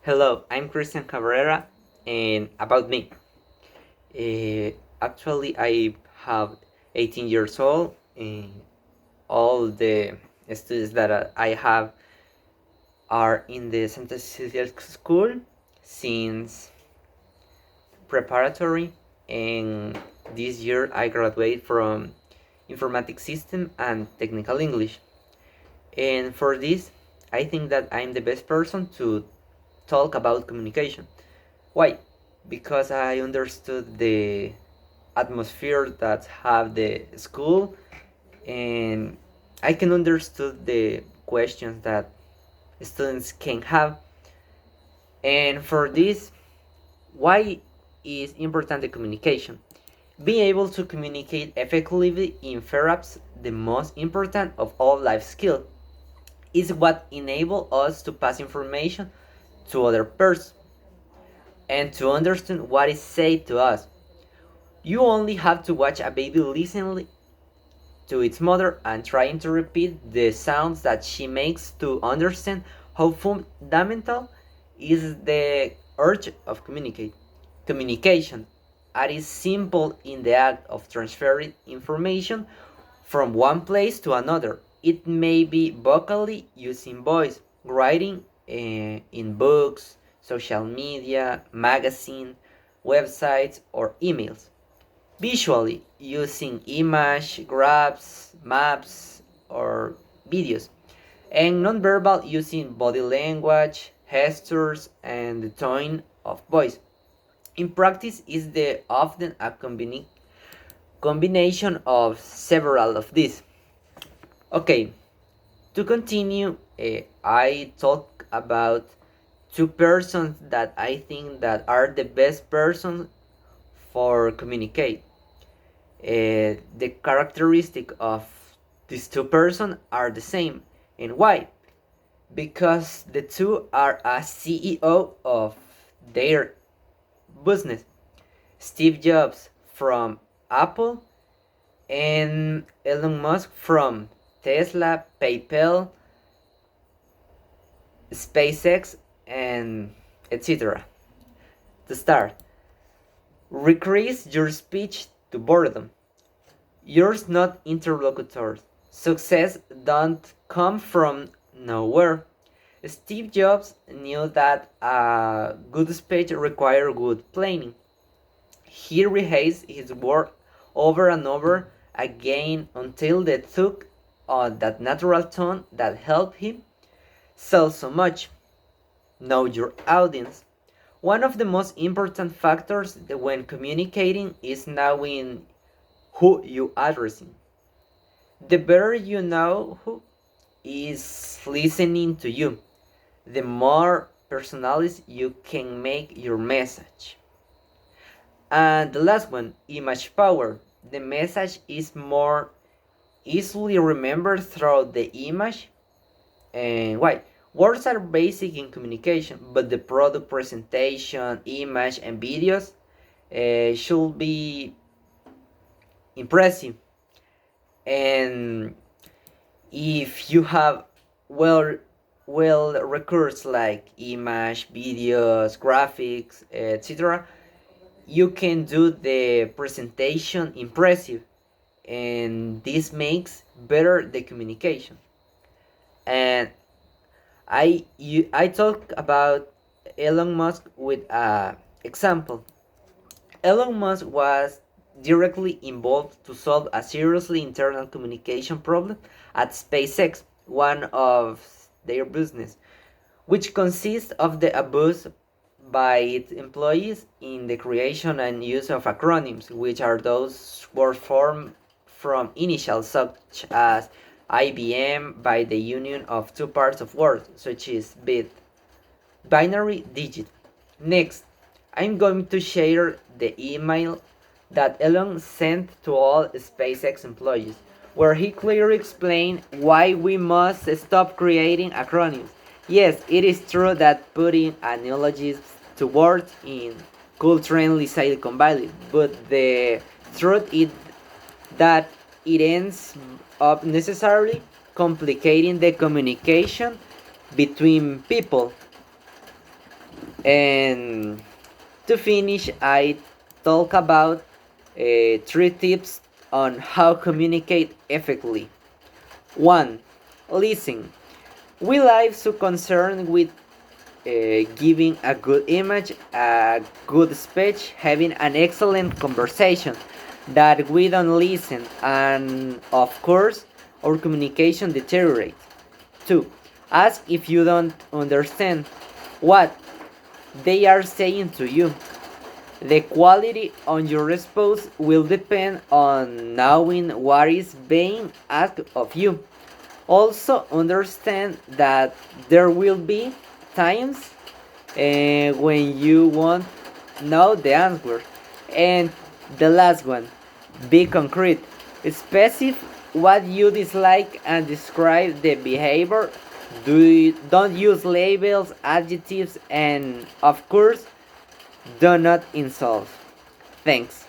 Hello, I'm Christian Cabrera, and about me. Actually, I have 18 years old, and all the studies that I have are in the Santa Cecilia School since preparatory, and this year I graduate from Informatic System and Technical English. And for this, I think that I'm the best person to talk about communication. Why? Because I understood the atmosphere that have the school, and I can understood the questions that students can have. And for this, why is important the communication? Being able to communicate effectively in perhaps the most important of all life skills is what enable us to pass information to other person and to understand what is said to us. You only have to watch a baby listen to its mother and trying to repeat the sounds that she makes to understand how fundamental is the urge of communicate. Communication is simple in the act of transferring information from one place to another. It may be vocally using voice, writing in books, social media, magazine, websites, or emails. Visually using image, graphs, maps, or videos. And nonverbal using body language, gestures, and the tone of voice. In practice, is the often a combination of several of these. Okay, to continue, I talk about two persons that I think that are the best persons for communicate. The characteristic of these two persons are the same. And why? Because the two are a CEO of their business. Steve Jobs from Apple and Elon Musk from Tesla, PayPal, SpaceX, and etc. To start, decrease your speech to boredom. Yours not interlocutors. Success don't come from nowhere. Steve Jobs knew that a good speech required good planning. He rehearsed his work over and over again until they took on that natural tone that helped him sell so much. Know your audience. One of the most important factors when communicating is knowing who you addressing. The better you know who is listening to you, the more personalized you can make your message. And the last one, image power. The message is more easily remembered through the image. And why? Words are basic in communication, but the product presentation, image, and videos should be impressive. And if you have well recurse like image, videos, graphics, etc., you can do the presentation impressive, and this makes better the communication. And I talk about Elon Musk with a example. Elon Musk was directly involved to solve a seriously internal communication problem at SpaceX, one of their business, which consists of the abuse by its employees in the creation and use of acronyms, which are those words formed from initials such as IBM by the union of two parts of words, such as bit, binary, digit. Next, I'm going to share the email that Elon sent to all SpaceX employees, where he clearly explained why we must stop creating acronyms. Yes, it is true that putting analogies to words in could train Silicon Valley, but the truth is that it ends up necessarily complicating the communication between people. And to finish, I talk about 3 tips on how communicate effectively. 1. Listen. We live so concerned with giving a good image, a good speech, having an excellent conversation that we don't listen, and of course, our communication deteriorates. 2. Ask if you don't understand what they are saying to you. The quality on your response will depend on knowing what is being asked of you. Also, understand that there will be times when you won't know the answer. And the last one, be concrete. Specify what you dislike and describe the behavior. Don't use labels, adjectives, and of course, do not insult. Thanks.